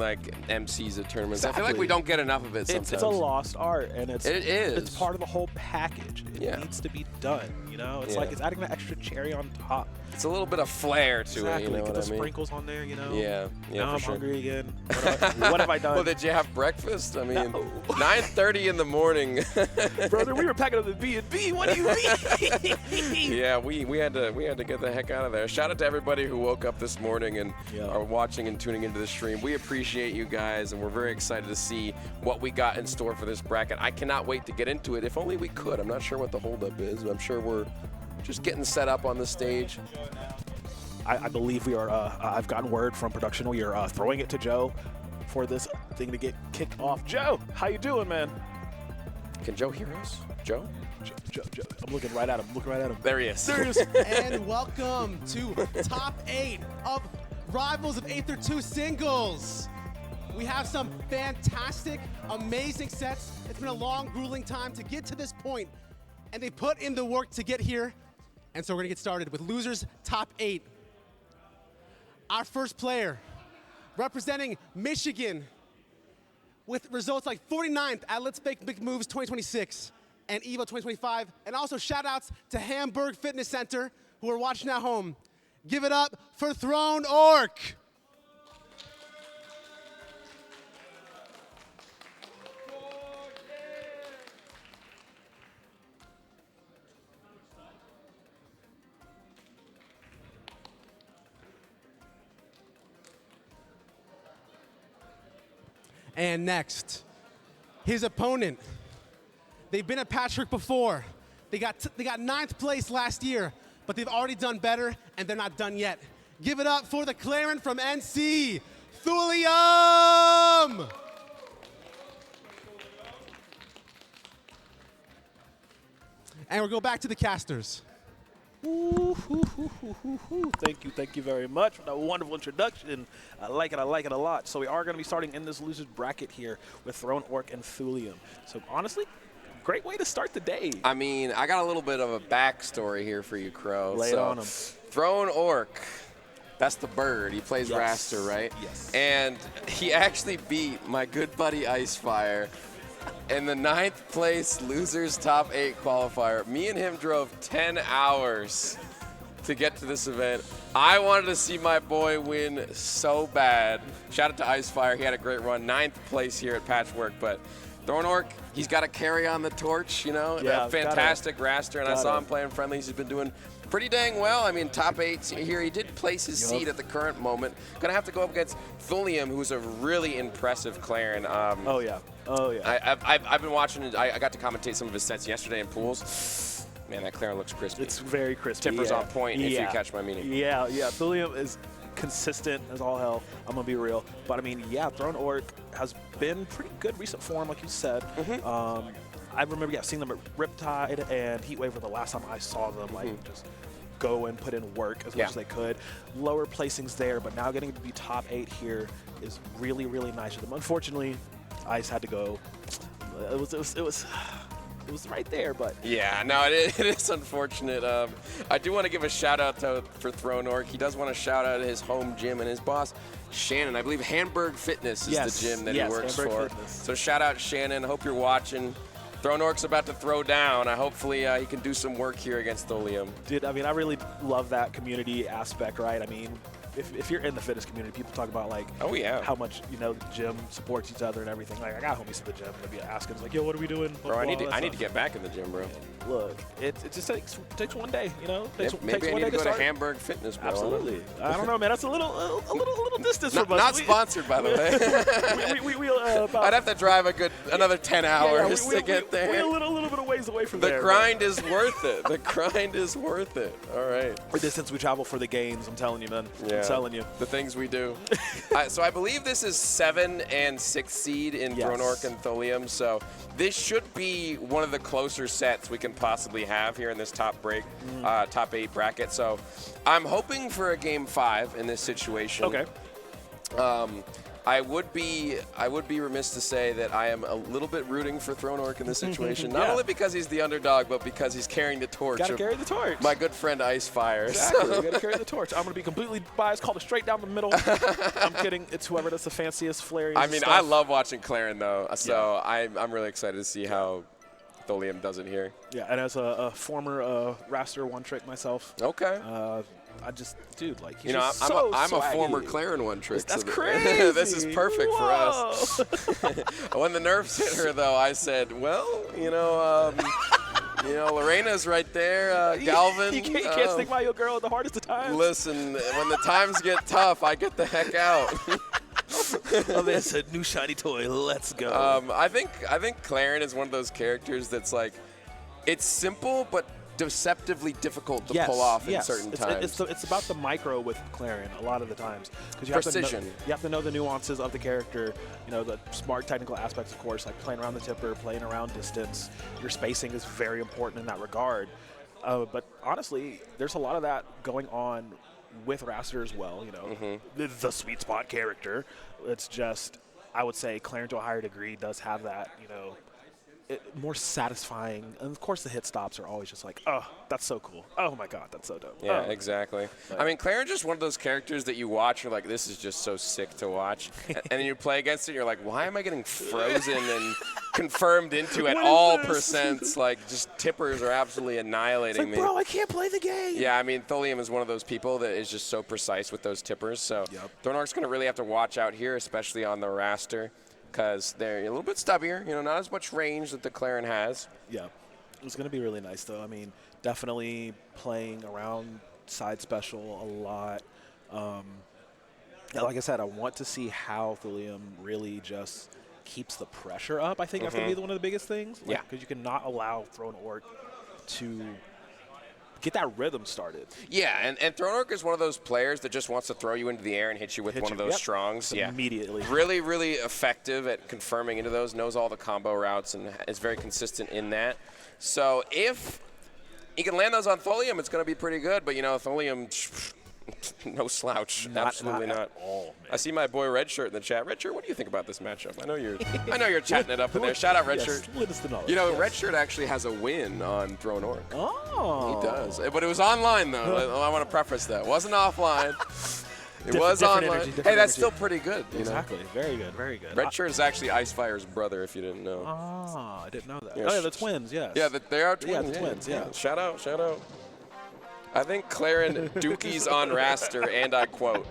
like MCs at tournaments. Exactly. I feel like we don't get enough of it sometimes. It's a lost art, and it is. It's part of the whole package. It needs to be done. You know, it's like it's adding that extra cherry on top. It's a little bit of flair to it. You know Get what the I mean? sprinkles on there. You know. Yeah. Now I'm sure. hungry again. What have I done? Well, did you have breakfast? I mean, 9:30 in the morning. Brother, we were packing up the B&B. What do you mean? Yeah, we had to get the heck out of there. Shout out to everybody who woke up this morning and are watching and tuning into the stream. We appreciate you guys, and we're very excited to see what we got in store for this bracket. I cannot wait to get into it. If only we could. I'm not sure what the holdup is, but I'm sure we're just getting set up on the stage. I believe we are. I've gotten word from production. We are throwing it to Joe for this thing to get kicked off. Joe, how you doing, man? Can Joe hear us? Joe? Joe. I'm looking right at him. There he is. And welcome to Top 8 of Rivals of Aether 2 Singles. We have some fantastic, amazing sets. It's been a long, grueling time to get to this point, and they put in the work to get here. And so we're gonna get started with losers Top 8. Our first player, representing Michigan, with results like 49th at Let's Make Big Moves 2026 and EVO 2025, and also shout outs to Hamburg Fitness Center who are watching at home. Give it up for ThrownOrc. And next, his opponent. They've been at Patchwork before. They got 9th place last year, but they've already done better, and they're not done yet. Give it up for the Clairen from NC, Thulium! And we'll go back to the casters. Thank you very much for that wonderful introduction. I like it a lot. So we are going to be starting in this losers bracket here with ThrownOrc and Thulium. So honestly, great way to start the day. I mean, I got a little bit of a backstory here for you, Crow. Lay it on him. ThrownOrc, that's the bird. He plays Wrastor, right? Yes. And he actually beat my good buddy Icefire in the 9th place losers top 8 qualifier. Me and him drove 10 hours to get to this event. I wanted to see my boy win so bad. Shout out to Icefire. He had a great run. 9th place here at Patchwork, but ThrownOrc, he's got to carry on the torch, you know? Yeah, that fantastic Wrastor, and I saw him playing friendlies. He's been doing pretty dang well. I mean, top 8 here. He did place his seed at the current moment. Gonna have to go up against Thulium, who's a really impressive Clairen. Oh yeah. I've been watching. I got to commentate some of his sets yesterday in pools. Man, that Clairen looks crispy. It's very crispy. Timber's on point, if you catch my meaning. Yeah. Thulium is consistent as all hell. I'm gonna be real, but I mean, ThrownOrc has been pretty good recent form, like you said. I remember, seeing them at Riptide and Heatwave were the last time I saw them, just go and put in work as much as they could. Lower placings there, but now getting to be top 8 here is really, really nice for them. Unfortunately, Ice had to go. It was right there, but yeah, no, it is unfortunate. I do want to give a shout out for ThrownOrc. He does want to shout out his home gym and his boss, Shannon. I believe Hamburg Fitness is the gym that he works for. Fitness. So shout out Shannon. Hope you're watching. ThrownOrc's about to throw down. Hopefully he can do some work here against Thulium. Dude, I mean, I really love that community aspect, right? I mean, if you're in the fitness community, people talk about how much the gym supports each other and everything. Like, I got homies at the gym that be asking, like, yo, what are we doing? Bro, I need to get back in the gym, bro. Look, it just takes one day, Maybe I need to go to Hamburg Fitness, bro. Absolutely. I don't know, man. That's a little distance from us. Not sponsored, by the way. I'd have to drive another 10 hours to get there. We're a little bit of ways away from there. The grind is worth it. The grind is worth it. All right. The distance we travel for the gains, I'm telling you, man. Yeah. I'm telling you. The things we do. So I believe this is 7 and 6 seed in ThrownOrc and Thulium. So this should be one of the closer sets we can possibly have here in this top 8 bracket. So I'm hoping for a game 5 in this situation. Okay. I would be remiss to say that I am a little bit rooting for ThrownOrc in this situation. Not only because he's the underdog, but because he's carrying the torch. Gotta carry the torch. My good friend Icefire. Exactly. So. You gotta carry the torch. I'm gonna be completely biased. Called it straight down the middle. I'm kidding. It's whoever does the fanciest flaring. I mean, stuff. I love watching Clairen though, so I'm really excited to see how Thulium does it here. Yeah, and as a former Wrastor one trick myself. Okay. I just, dude, like, he's you know, just I'm so a former swaggy. Clairen one trick. That's so crazy. This is perfect for us. When the nerfs hit her, though, I said, well, you know, Lorena's right there. Galvin. You can't stick by your girl at the hardest of times. Listen, when the times get tough, I get the heck out. Oh, there's a new shiny toy. Let's go. I think Clairen is one of those characters that's like, it's simple but deceptively difficult to pull off in certain times. It's about the micro with Clairen a lot of the times. Because you Precision. You have to know the nuances of the character, you know, the smart technical aspects, of course, like playing around the tipper, playing around distance. Your spacing is very important in that regard. But honestly, there's a lot of that going on with Wrastor as well, you know, the sweet spot character. It's just, I would say Clairen to a higher degree does have that, you know, more satisfying. And of course the hit stops are always just like, oh, that's so cool. Oh my God, that's so dope. Yeah, exactly. I mean, Clairen's just one of those characters that you watch, you're like, this is just so sick to watch. And then you play against it, you're like, why am I getting frozen and confirmed into at all percents? Like, just tippers are absolutely annihilating me. Bro, I can't play the game. Yeah, I mean, Thulium is one of those people that is just so precise with those tippers. So ThrownOrc's going to really have to watch out here, especially on the Wrastor, because they're a little bit stubbier, you know, not as much range that the Clairen has. Yeah, it's going to be really nice, though. I mean, definitely playing around side special a lot. Like I said, I want to see how Thulium really just keeps the pressure up. I think that's going to be one of the biggest things. Like, because you cannot allow ThrownOrc to get that rhythm started. Yeah, and ThrownOrc is one of those players that just wants to throw you into the air and hit you with one of those strongs. Yeah, immediately. Really, really effective at confirming into those, knows all the combo routes, and is very consistent in that. So if he can land those on Thulium, it's going to be pretty good. But, you know, Thulium, no slouch. Absolutely not. At all, man. I see my boy Redshirt in the chat. Redshirt, what do you think about this matchup? I know you're chatting it up in there. Shout out Redshirt. Let us know. You know, Redshirt actually has a win on ThrownOrc. Oh. He does. But it was online, though. I want to preface that. It wasn't offline. It was online. Hey, that's still pretty good. You Exactly. know? Very good. Very good. Redshirt is actually Icefire's brother, if you didn't know. Oh, I didn't know that. Yeah, Oh, yeah, the twins, yes. Yeah, they are twins. Yeah, the twins, yeah. Shout out, shout out. I think Clairen dookies on Wrastor, and I quote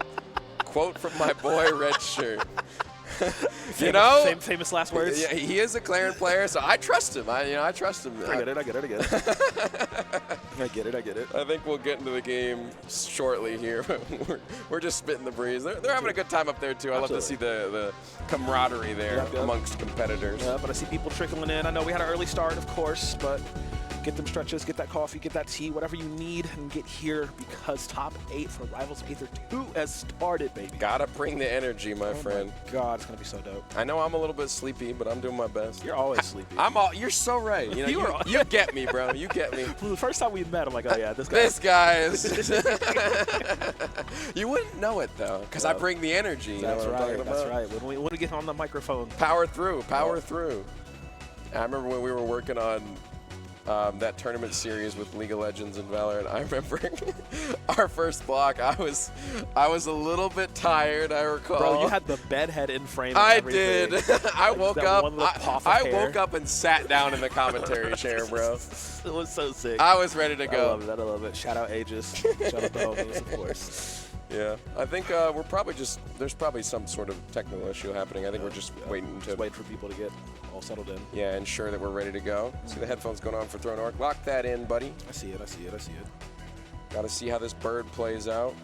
from my boy Redshirt. You know, famous last words. Yeah, he is a Clairen player, so I trust him. I trust him. I get it. I get it. I think we'll get into the game shortly here. We're just spitting the breeze. They're having a good time up there too. I love to see the camaraderie there amongst competitors. Yeah, but I see people trickling in. I know we had an early start, of course, but get them stretches, get that coffee, get that tea, whatever you need, and get here because top 8 for Rivals of Aether 2 has started, baby. Gotta bring the energy, my friend. My God, it's gonna be so dope. I know I'm a little bit sleepy, but I'm doing my best. You're always sleepy. You're so right. You know, you get me, bro. You get me. Well, the first time we met, I'm like, oh yeah, this guy. This guy is. You wouldn't know it though, because I bring the energy. That's right. That's right. When we get on the microphone. Power through. I remember when we were working on that tournament series with League of Legends and Valorant. I remember our first block. I was a little bit tired. I recall. Bro, you had the bed head in frame. I did. I woke up and sat down in the commentary chair, bro. It was so sick. I was ready to go. I love it. Shout out Aegis. Shout out the homies, of course. Yeah, I think we're probably there's probably some sort of technical issue happening. I think we're just waiting to wait for people to get all settled in. Yeah, ensure that we're ready to go. See the headphones going on for ThrownOrc. Lock that in, buddy. I see it. Got to see how this bird plays out.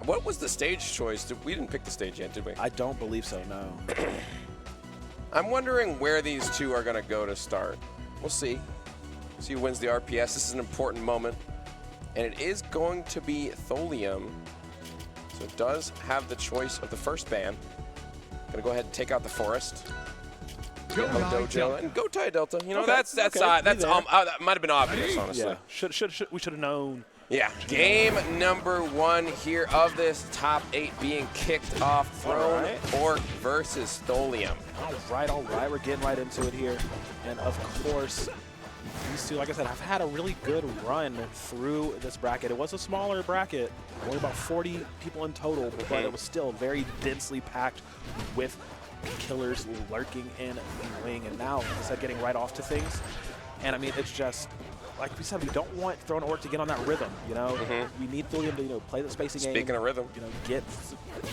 What was the stage choice? We didn't pick the stage yet, did we? I don't believe so, no. I'm wondering where these two are going to go to start. We'll see. See who wins the RPS. This is an important moment. And it is going to be Thulium. So it does have the choice of the first ban. Gonna go ahead and take out the forest. Dojo and go tie Delta. You know, that might have been obvious, honestly. Yeah. We should have known Yeah, game number 1 here of this top 8 being kicked off. ThrownOrc versus Thulium. All right, we're getting right into it here. And of course, these two, like I said, have had a really good run through this bracket. It was a smaller bracket, only about 40 people in total, but it was still very densely packed with killers lurking in the wing. And now, like I said, getting right off to things. And I mean, it's just, like we said, we don't want ThrownOrc to get on that rhythm, you know? We need Thulium to, you know, play the spacing game. Speaking of rhythm. You know, get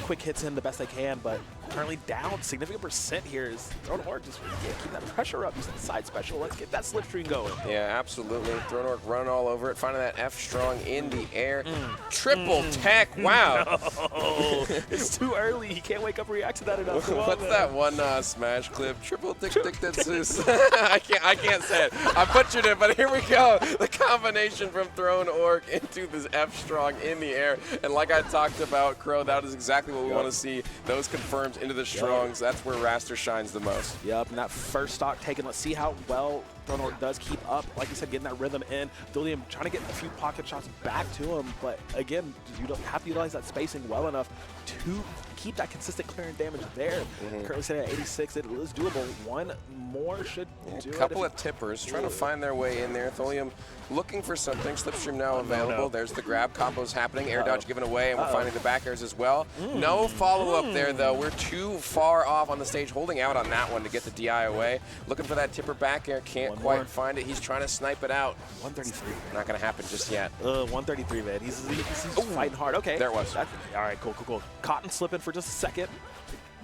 quick hits in the best they can, but currently down significant percent here is ThrownOrc just keep that pressure up, use the side special. Let's get that slipstream going. Yeah, absolutely. ThrownOrc run all over it, finding that F strong in the air. Triple tech, wow. No. It's too early. He can't wake up and react to that enough. What's that one Smash clip? Triple dick Zeus. I can't say it. I butchered it, but here we go. The combination from ThrownOrc into this F strong in the air. And like I talked about, Crow, that is exactly what we want to see. Those confirms into the strongs. That's where Wrastor shines the most. Yep, and that first stock taken. Let's see how well ThrownOrc does keep up. Like you said, getting that rhythm in. Thulium trying to get a few pocket shots back to him. But again, you don't have to utilize that spacing well enough to keep that consistent Clairen damage there. Currently sitting at 86. It is doable. One more should do it. A couple of tippers trying to find their way in there. Thulium looking for something. Slipstream now available. There's the grab combos happening. Air dodge given away, and we're finding the back airs as well. No follow-up there, though. We're too far off on the stage, holding out on that one to get the DI away. Looking for that tipper back air. Can't quite find it. He's trying to snipe it out. 133. Not going to happen just yet. 133, man. He's fighting hard. Okay. There it was. All right, cool. Cotton slipping for just a second.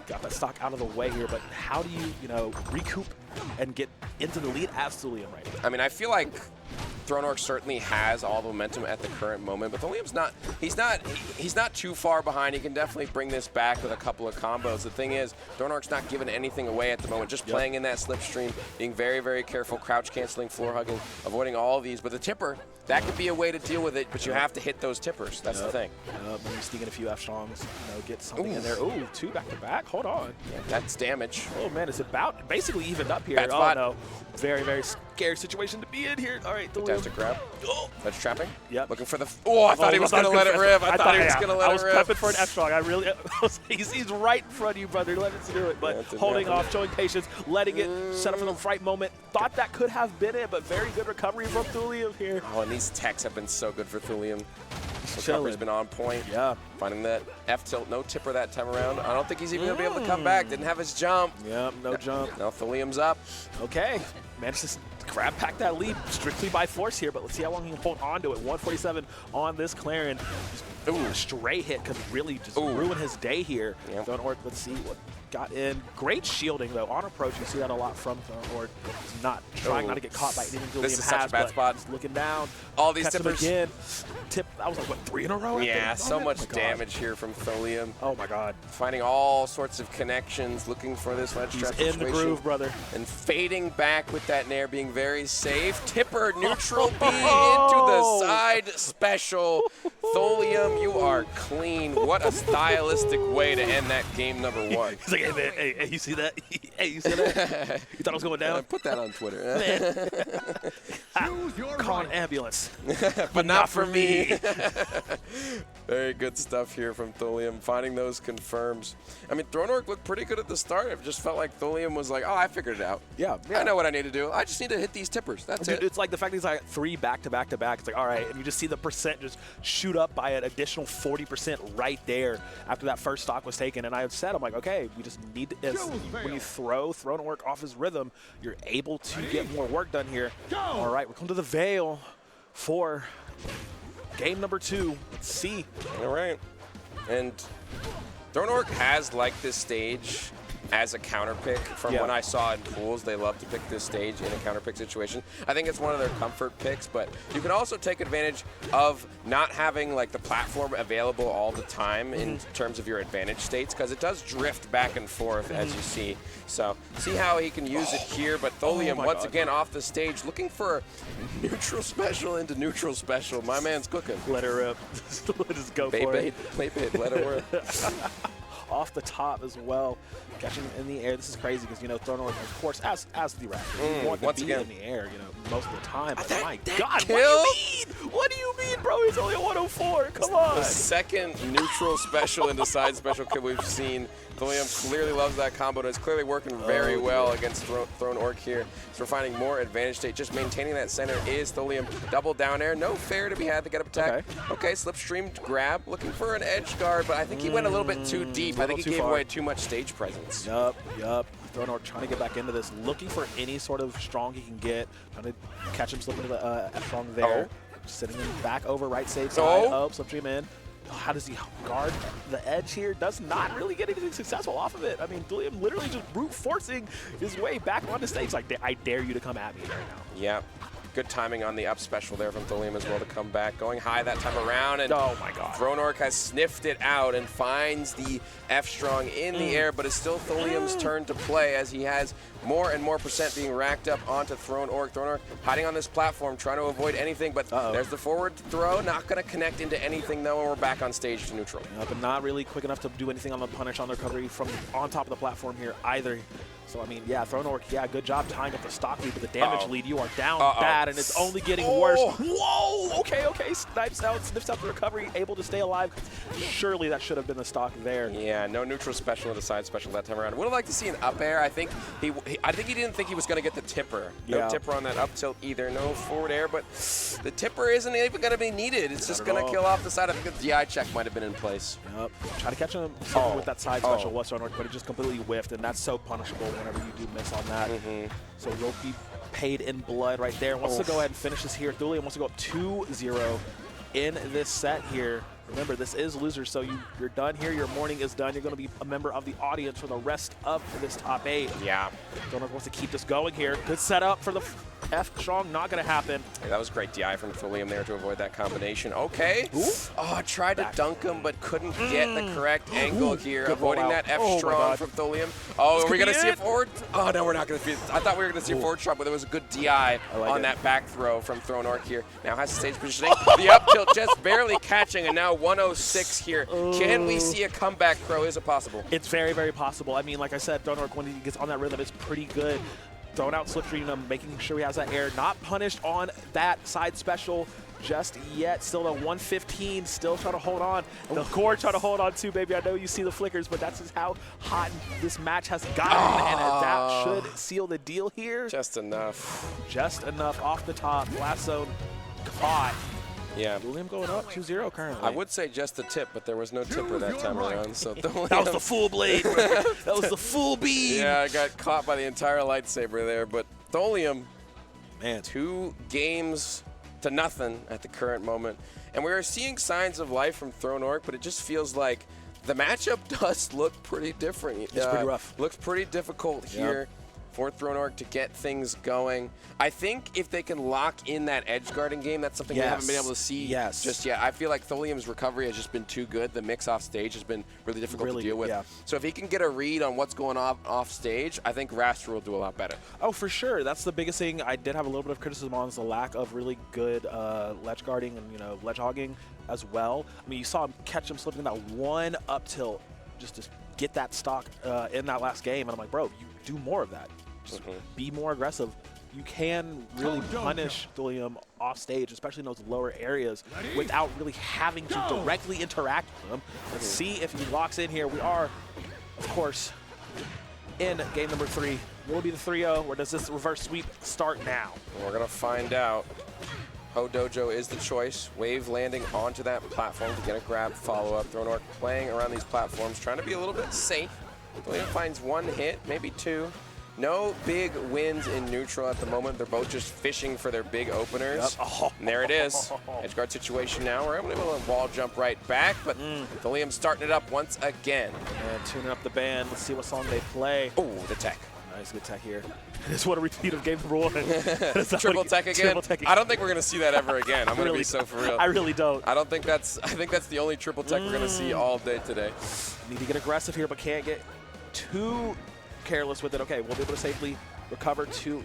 Got that stock out of the way here, but how do you know, recoup and get into the lead as Thulium right now? I mean, I feel like ThrownOrc certainly has all the momentum at the current moment, but Thulium's not. He's not too far behind. He can definitely bring this back with a couple of combos. The thing is, ThrownOrc's not giving anything away at the moment. Just playing in that slipstream, being very, very careful, crouch canceling, floor hugging, avoiding all of these. But the tipper, that could be a way to deal with it, but you have to hit those tippers. That's the thing. Maybe sneaking a few F-strongs, you know, get something in there. Ooh, 2 back-to-back. Hold on. Yeah, that's damage. Oh, man, it's about basically evened up here. Bad spot. Oh, no. Very, very scary situation to be in here. All right, Thulium. Fantastic grab. That's trapping. Yep. Looking for the. Oh, I thought he was going to let it rip. I thought he was going to let it rip. I was prepping for an F-strong. I really. He's right in front of you, brother. Let us do it. But holding off, showing patience, letting it set up for the right moment. Thought that could have been it, but very good recovery from Thulium here. Oh, and these techs have been so good for Thulium. Recovery's been on point. Yeah. Finding that F tilt, no tipper that time around. I don't think he's even going to be able to come back. Didn't have his jump. Yep, no jump. Now Thulium's up. Okay. Managed to grab back that lead strictly by force here, but let's see how long he can hold on to it. 147 on this Clairen. Ooh, a stray hit could really just ruin his day here. Yep. ThrownOrc, let's see what got in. Great shielding, though. On approach, you see that a lot from ThrownOrc. Not trying not to get caught by anything Thulium This is such a bad spot. Looking down. All these Catch him tippers. again. Tip, that was like, what, 3 in a row? Yeah, so much damage here from Thulium. Oh, my God. Finding all sorts of connections, looking for this ledge trap He's in the groove, brother. And fading back with that nair, being very safe. Tipper, neutral B into the side special. Thulium, you are clean. What a stylistic way to end that game number 1. He's like, hey, man, hey, you see that? Hey, you see that? You thought I was going down? Put that on Twitter. Call an ambulance. But not for me. Very good stuff here from Thulium. Finding those confirms. I mean, ThrownOrc looked pretty good at the start. It just felt like Thulium was like, oh, I figured it out. Yeah. I know what I need to do. I just need to hit these tippers. That's it. It's like the fact that he's like 3 back-to-back-to-back. It's like, all right, and you just see the percent just shoot up by an additional 40% right there after that first stock was taken. And I had said, I'm like, okay, we just need to, when you throw ThrownOrc off his rhythm, you're able to get more work done here. All right, we're coming to the Veil for game number 2. Let's see. All right. And ThrownOrc has liked this stage as a counter pick. From when I saw in pools, they love to pick this stage in a counter pick situation. I think it's one of their comfort picks, but you can also take advantage of not having like the platform available all the time in terms of your advantage states, because it does drift back and forth as you see. So see how he can use it here, but Thulium once again off the stage looking for neutral special into neutral special. My man's cooking. Let her rip. Let us go bait, for bait, it. Play bait, let it work. Off the top as well, catching in the air. This is crazy because, you know, ThrownOrc, of course, as the Raptor, you want to be in the air, you know, most of the time. But my God, kill? What do you mean? mean, bro? He's only a 104. Come on. The second neutral special into side special kill we've seen. Thulium clearly loves that combo, and it's clearly working very well against ThrownOrc here. So we're finding more advantage state. Just maintaining that center is Thulium. Double down air. No fair to be had to get up attack. Okay, slipstream grab. Looking for an edge guard, but I think he went a little bit too deep. I think he gave away too much stage presence. Yup. ThrownOrc trying to get back into this, looking for any sort of strong he can get. Trying to catch him slipping to the F-strong there. Sitting him back over right side. Slipstream in. How does he guard the edge here? Does not really get anything successful off of it. I mean, Thulium literally just brute forcing his way back onto stage. Like, I dare you to come at me right now. Yeah. Good timing on the up special there from Thulium as well to come back. Going high that time around, and oh my god. ThrownOrc has sniffed it out and finds the F-strong in the air, but it's still Thulium's turn to play as he has more and more percent being racked up onto ThrownOrc. ThrownOrc hiding on this platform, trying to avoid anything, but there's the forward throw. Not going to connect into anything, though, and we're back on stage to neutral. But not really quick enough to do anything on the punish on the recovery from on top of the platform here either. So, I mean, yeah, ThrownOrc, yeah, good job tying up the stock lead, but the damage lead, you are down bad, and it's only getting worse. Whoa! Okay. Snipes out, sniffs out the recovery, able to stay alive. Surely that should have been the stock there. Yeah, no neutral special into side special that time around. Would have liked to see an up air. I think he didn't think he was going to get the tipper. No tipper on that up tilt either. No forward air, but the tipper isn't even going to be needed. It's just going to kill off the side. I think the DI check might have been in place. Yep. Try to catch him with that side special, ThrownOrc, but it just completely whiffed, and that's so punishable whenever you do miss on that. So will be paid in blood right there. Wants to go ahead and finish this here. Thulium wants to go up 2-0 in this set here. Remember, this is losers, so you're done here. Your morning is done. You're going to be a member of the audience for the rest of this top 8. Yeah. ThrownOrc wants to keep this going here. Good setup for the F-strong. Not going to happen. Hey, that was great DI from Thulium there to avoid that combination. Okay. I tried to dunk him, but couldn't get the correct angle here. Avoiding that F-strong from Thulium. Oh, are we going to see a forward? Oh, no, we're not going to see it. I thought we were going to see a forward shot, but there was a good DI on that back throw from ThrownOrc here. Now has the stage positioning. The up tilt just barely catching, and now 106 here. Can we see a comeback throw? Is it possible? It's very, very possible. I mean, like I said, ThrownOrc, when he gets on that rhythm, it's pretty good. Throwing out slipstream him, making sure he has that air. Not punished on that side special just yet. Still at 115, still trying to hold on. The core trying to hold on too, baby. I know you see the flickers, but that's just how hot this match has gotten, and that should seal the deal here. Just enough. Just enough off the top. Last zone caught. Yeah. Thulium going up 2-0 currently. I would say just the tip, but there was no tipper that time around. So that was the full blade. That was the full beam. Yeah, I got caught by the entire lightsaber there. But Thulium, man, 2 games to nothing at the current moment. And we are seeing signs of life from ThrownOrc, but it just feels like the matchup does look pretty different. It's pretty rough. Looks pretty difficult here for ThrownOrc to get things going. I think if they can lock in that edge guarding game, that's something we haven't been able to see just yet. I feel like Thulium's recovery has just been too good. The mix off stage has been really difficult to deal with. So if he can get a read on what's going on off stage, I think Wrastor will do a lot better. Oh, for sure. That's the biggest thing I did have a little bit of criticism on, is the lack of really good ledge guarding and ledge hogging as well. I mean, you saw him catch him slipping that one up tilt just to get that stock in that last game, and I'm like, bro, you do more of that. Just be more aggressive. You can really punish Thulium off stage, especially in those lower areas, without really having to directly interact with him. Let's see if he locks in here. We are, of course, in game number 3. Will it be the 3-0, or does this reverse sweep start now? We're going to find out. Ho Dojo is the choice. Wave landing onto that platform to get a grab follow-up. ThrownOrc playing around these platforms, trying to be a little bit safe. Thulium finds 1 hit, maybe 2. No big wins in neutral at the moment. They're both just fishing for their big openers. And there it is. Edge guard situation now. We're able to wall jump right back, but Thulium starting it up once again. And tuning up the band. Let's see what song they play. Oh, the tech. Nice, good tech here. This is what a repeat of game number 1. Triple tech again? I don't think we're going to see that ever again. I'm going to be so for real. I really don't. I think that's the only triple tech we're going to see all day today. Need to get aggressive here, but can't get too careless with it. Okay, we'll be able to safely recover to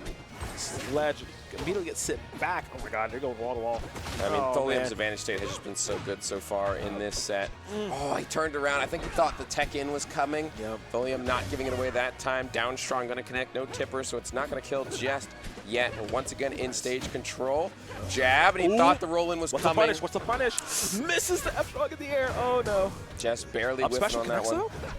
Sledge, immediately get sit back. Oh my god, they're going wall to wall. I mean, Oh, Thulium's man. advantage state has just been so good so far in this set. Oh, he turned around. I think he thought the tech in was coming. Yep. Thulium not giving it away that time. Down strong, going to connect, no tipper, so it's not going to kill just yet. But once again, in stage control. Jab, and he thought the roll-in was coming. What's the punish? Misses the F-Strong in the air. Oh no. Just barely Up whiffing special on that connects, one. though?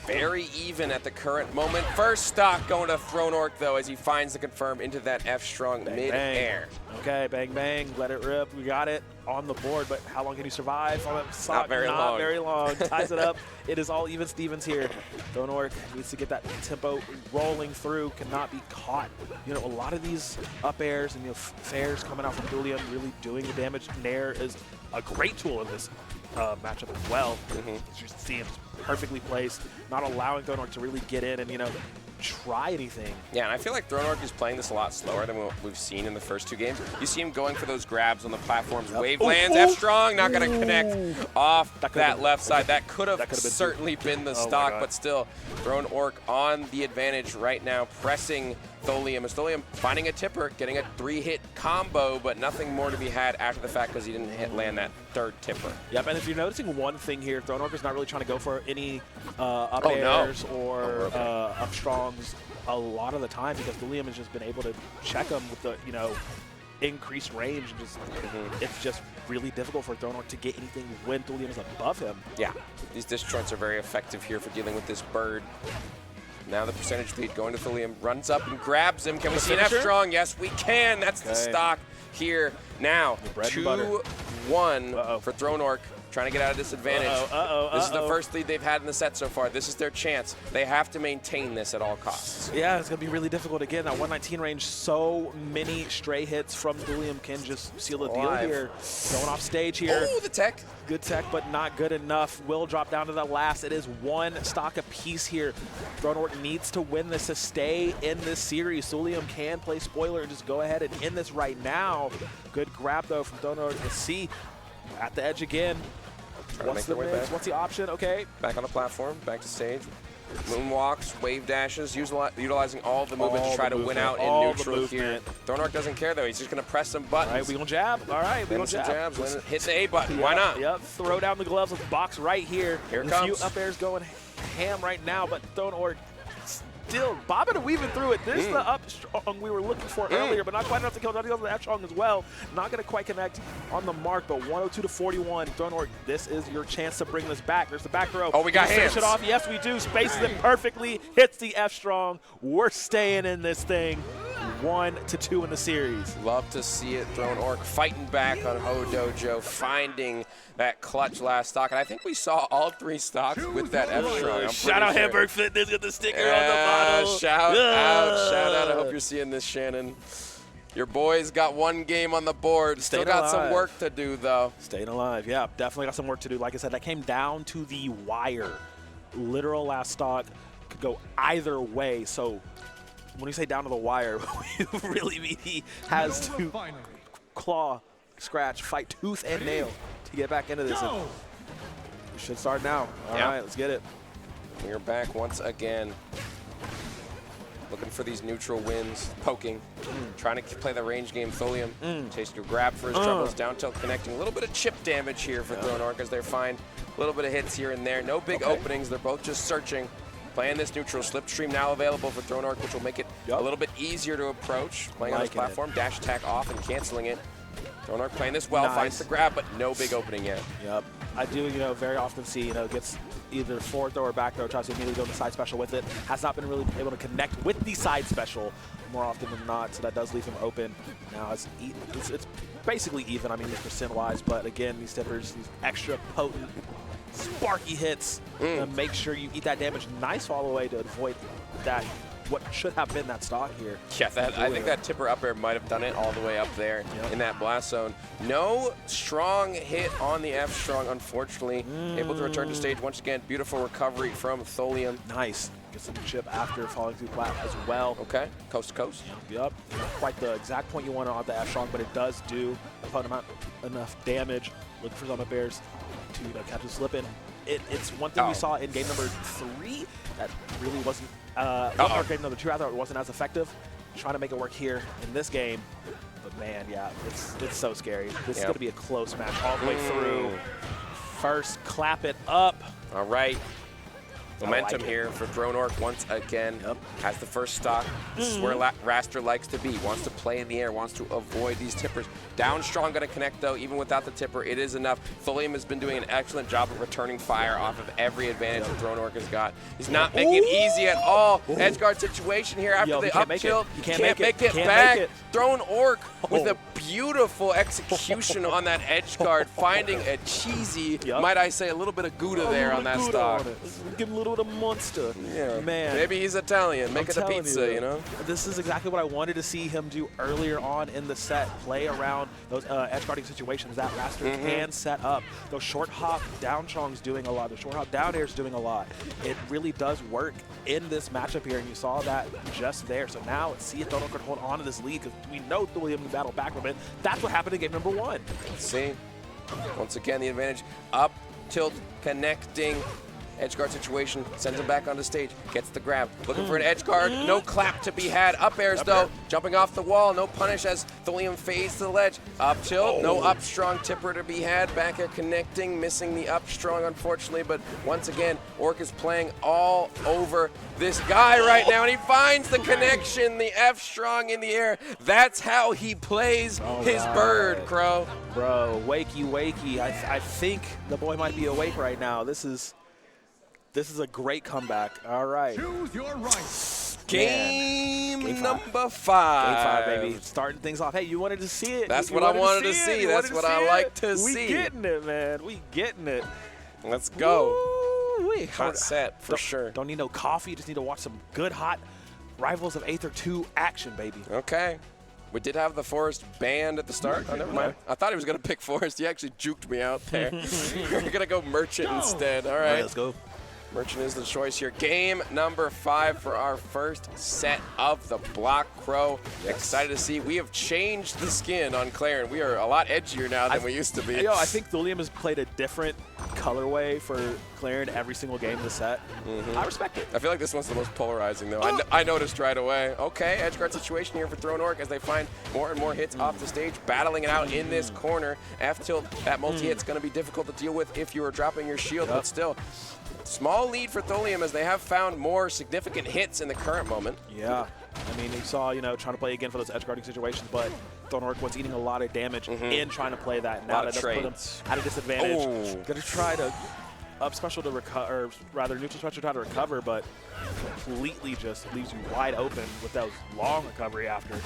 Very even at the current moment. First stock going to ThrownOrc, though, as he finds the confirm into that F-Strong mid-air. Okay, bang, bang, let it rip. We got it on the board, but how long can you survive on that stock? Not very long. Not very long. Ties it up. It is all even Stevens here. ThrownOrc needs to get that tempo rolling through, cannot be caught. You know, a lot of these up airs and fairs coming out from Thulium really doing the damage. Nair is a great tool in this matchup as well. You see him perfectly placed, not allowing ThrownOrc to really get in and, you know, try anything. Yeah, and I feel like ThrownOrc is playing this a lot slower than what we've seen in the first two games. You see him going for those grabs on the platforms. Wave lands, F-Strong, not going to connect off that left side. That could have certainly been the stock, but still, ThrownOrc on the advantage right now, pressing Thulium. As Thulium finding a tipper, getting a 3-hit combo, but nothing more to be had after the fact because he didn't land that third tipper. Yep, and if you're noticing one thing here, ThrownOrc is not really trying to go for any up airs or up strongs a lot of the time because Thulium has just been able to check him with the, you know, increased range. And just it's just really difficult for ThrownOrc to get anything when Thulium is above him. Yeah, these disjoints are very effective here for dealing with this bird. Now the percentage lead going to Thulium, runs up and grabs him. Can we see an F-Strong? Yes, we can. That's the stock here. Now, 2-1 for ThrownOrc, trying to get out of this advantage. This is the first lead they've had in the set so far. This is their chance. They have to maintain this at all costs. Yeah, it's going to be really difficult again. That 119 range, so many stray hits from Thulium can just seal the deal here. Going off stage here. Oh, the tech. Good tech, but not good enough. Will drop down to the last. It is one stock apiece here. ThrownOrc needs to win this to stay in this series. Thulium can play spoiler and just go ahead and end this right now. Good grab, though, from ThrownOrc. Let's see. At the edge again. What's the mix? What's the option? Okay. Back on the platform, back to stage. Moonwalks, wave dashes, utilizing all the movement to try to win out in neutral here. ThrownOrc doesn't care, though. He's just going to press some buttons. All right, we going to jab. All right, we going to jab. Hit the A button. Why not? Yep. Throw down the gloves with box right here. Here it comes. A few up airs going ham right now, but ThrownOrc still bobbing and weaving through it. This is the up strong we were looking for earlier, but not quite enough to kill. Not to kill the F strong as well. Not going to quite connect on the mark, but 102 to 41. ThrownOrc, this is your chance to bring this back. There's the back throw. Oh, we got hands. Finish it off. Yes, we do. Spaces it perfectly. Hits the F strong. We're staying in this thing. 1-2 in the series. Love to see it. ThrownOrc fighting back on Ho Dojo, finding that clutch last stock. And I think we saw all three stocks with that F-Strong. Shout out Hamburg Fitness, got the sticker on the bottle. Shout out. I hope you're seeing this, Shannon. Your boys got one game on the board. Still got some work to do, though. Staying alive, yeah. Definitely got some work to do. Like I said, that came down to the wire. Literal last stock could go either way. So when we say down to the wire, we really mean he has to claw, scratch, fight tooth and nail to get back into this. We should start now. All right, let's get it. We're back once again. Looking for these neutral wins, poking, trying to play the range game. Thulium chasing a grab for his troubles, down tilt connecting. A little bit of chip damage here for ThrownOrc as they find a little bit of hits here and there. No big openings. They're both just searching. Playing this neutral slipstream now available for ThrownOrc, which will make it a little bit easier to approach. Playing on this platform, dash attack off and canceling it. ThrownOrc playing this well, finds the grab, but no big opening yet. Yep. I do, very often see, gets either forward throw or back throw, tries to immediately go to the side special with it. Has not been really able to connect with the side special more often than not, so that does leave him open. Now it's basically even, just percent-wise, but again, these tippers, these extra potent, sparky hits, make sure you eat that damage nice fall away to avoid that, what should have been that stock here. Yeah, I think that tipper up air might have done it all the way up there in that blast zone. No strong hit on the F strong, unfortunately. Able to return to stage once again. Beautiful recovery from Thulium. Nice. Gets some chip after falling through plat as well. Okay, coast to coast. Yep. Not quite the exact point you want on the F strong, but it does do enough damage. Looking for some up airs to catch him slipping it's one thing we saw in game number 3 that really wasn't, or game number 2 rather, it wasn't as effective. Trying to make it work here in this game. But man, yeah, it's so scary. This is going to be a close match all the way through. First, clap it up. All right. Momentum here for ThrownOrc once again. Has the first stock. This is where Wrastor likes to be. Wants to play in the air, wants to avoid these tippers. Down strong going to connect, though. Even without the tipper, it is enough. Thulium has been doing an excellent job of returning fire off of every advantage that ThrownOrc has got. He's not making it easy at all. Edgeguard situation here after the up tilt. You can't make it back. ThrownOrc with a beautiful execution on that edgeguard, finding a cheesy, might I say, a little bit of Gouda there on that stock. Give him a little bit of monster. Yeah, man. Maybe he's Italian. Make it a pizza, you know? This is exactly what I wanted to see him do earlier on in the set. Play around those edge guarding situations that Wrastor can set up. Those short hop down chongs doing a lot. The short hop down airs doing a lot. It really does work in this matchup here, and you saw that just there. So now let's see if ThrownOrc could hold on to this lead, because we know Thulium can battle back from it. That's what happened in game number 1. Let's see. Once again, the advantage. Up, tilt, connecting. Edgeguard situation, sends him back onto stage, gets the grab, looking for an edgeguard, no clap to be had. Up airs though, jumping off the wall, no punish as Thulium fades to the ledge. Up tilt, no up strong tipper to be had. Back air connecting, missing the up strong unfortunately, but once again, Orc is playing all over this guy right now, and he finds the connection, the F strong in the air. That's how he plays his bird, Crow. Bro, wakey, wakey. I think the boy might be awake right now. This is a great comeback. All right. Choose your right. Game number 5. Game 5, baby. Starting things off. Hey, you wanted to see it. That's what I wanted to see. That's what I like to see. We getting it, man. We getting it. Let's go. Woo-wee. Hot set for sure. Don't need no coffee. Just need to watch some good, hot Rivals of Aether 2 action, baby. Okay. We did have the Forest banned at the start. Oh, never mind. I thought he was going to pick Forest. He actually juked me out there. We're going to go Merchant instead. All right. Let's go. Merchant is the choice here. Game number 5 for our first set of the block, Crow. Excited to see. We have changed the skin on Clairen. We are a lot edgier now than we used to be. Yo, I think Thulium has played a different colorway for Clairen every single game of the set. I respect it. I feel like this one's the most polarizing, though. I noticed right away. Okay, edgeguard situation here for ThrownOrc as they find more and more hits off the stage, battling it out in this corner. F-tilt, that multi-hit's going to be difficult to deal with if you are dropping your shield, but still. Small lead for Thulium as they have found more significant hits in the current moment. Yeah. I mean, you saw, trying to play again for those edge guarding situations, but ThrownOrc was eating a lot of damage in trying to play that. Now that does put him at a disadvantage. Going to try to up special to recover, or rather neutral special to try to recover, but completely just leaves you wide open with those long recovery after.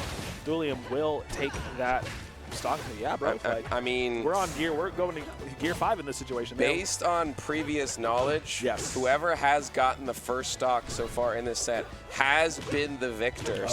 Thulium will take that stock. Yeah, bro. I mean, we're going to gear 5 in this situation. Based on previous knowledge, whoever has gotten the first stock so far in this set has been the victor.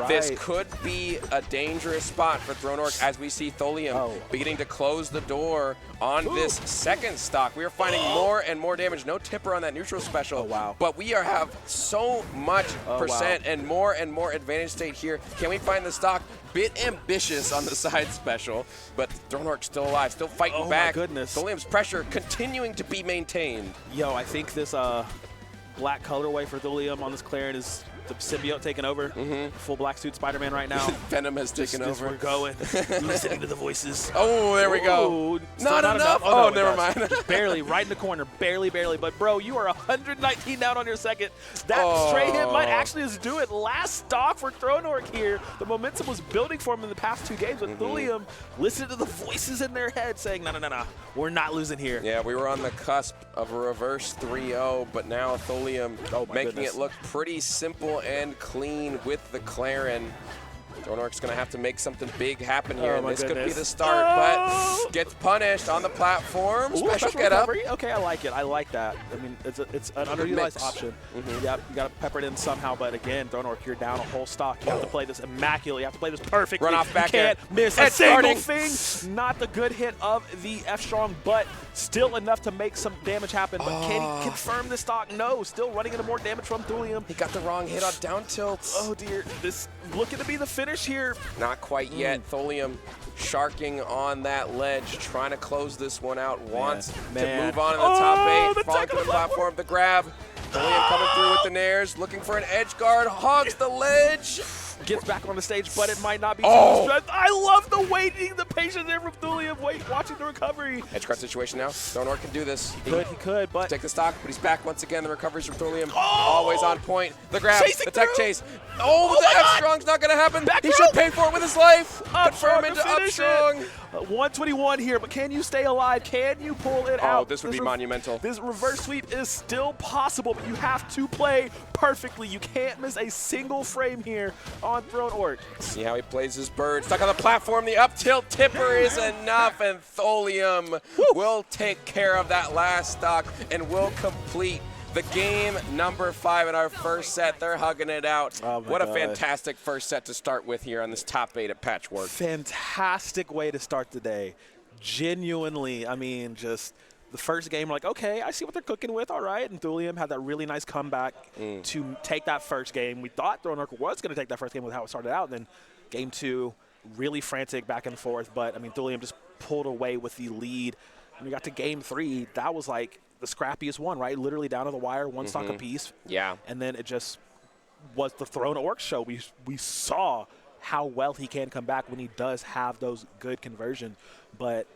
This could be a dangerous spot for ThrownOrc as we see Thulium beginning to close the door on this second stock. We are finding more and more damage. No tipper on that neutral special. But we have so much percent and more advantage state here. Can we find the stock? Bit ambitious on the side special, but ThrownOrc still alive, still fighting back. Thulium's pressure continuing to be maintained. Yo, I think this black colorway for Thulium on this Clairen is the symbiote taking over. Full black suit Spider-Man right now. Venom has taken over. We're going. Listening to the voices. Oh, there we go. Not enough. Oh, no, never mind. Just barely, right in the corner. Barely. But, bro, you are 119 down on your second. That stray hit might actually just do it. Last stock for ThrownOrc here. The momentum was building for him in the past 2 games, but Thulium listened to the voices in their head saying, no, we're not losing here. Yeah, we were on the cusp of a reverse 3-0, but now Thulium making it look pretty simple and clean with the Clairen. ThrownOrc's going to have to make something big happen here, and this could be the start, but gets punished on the platform. Special get up. Okay, I like it. I like that. I mean, it's an underutilized option. Yeah, you got to pepper it in somehow, but again, ThrownOrc, you're down a whole stock. You have to play this immaculately. You have to play this perfectly. Run off back air. You can't miss a single thing. Not the good hit of the F-Strong, but still enough to make some damage happen. But can he confirm the stock? No, still running into more damage from Thulium. He got the wrong hit on down tilt. Oh, dear. This looking to be the finish punish here. Not quite yet. Thulium sharking on that ledge, trying to close this one out. Wants to move on in the top 8. Falling to the platform. The grab. Thulium coming through with the nairs, looking for an edge guard. Hogs the ledge. Gets back on the stage, but it might not be too much strength. I love the waiting, the patience there from Thulium, watching the recovery. Edge guard situation now. ThrownOrc can do this. He could, but take the stock, but he's back once again. The recoveries from Thulium, always on point. The grab, Chasing the tech through. chase. The F-Strong's not gonna happen. Back He row. should pay for it with his life. Up-strong Confirm into to finish it. Up-strong. 121 here, but can you stay alive? Can you pull it out? Oh, this would be monumental. This reverse sweep is still possible, but you have to play perfectly. You can't miss a single frame here on ThrownOrc. See how he plays his bird. Stuck on the platform. The up tilt tipper is enough, and Thulium will take care of that last stock and will complete the game number 5 in our first set. They're hugging it out. Oh my what a God. fantastic first set to start with here on this top 8 at Patchwork. Fantastic way to start the day. Genuinely, I mean, just the first game, we're like, okay, I see what they're cooking with, all right. And Thulium had that really nice comeback to take that first game. We thought ThrownOrc was going to take that first game with how it started out. And then game 2, really frantic back and forth. But, I mean, Thulium just pulled away with the lead. When we got to game 3, that was like the scrappiest one, right? Literally down to the wire, one stock apiece. Yeah. And then it just was the ThrownOrc show. We saw how well he can come back when he does have those good conversions. But,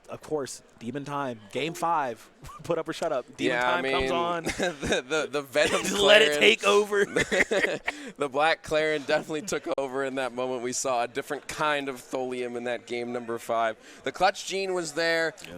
of course, Demon Time, Game 5, put up or shut up. Demon Time comes on. the Venom Just let it take over. The Black Clairen definitely took over in that moment. We saw a different kind of Thulium in that game number 5. The Clutch Gene was there. Yeah.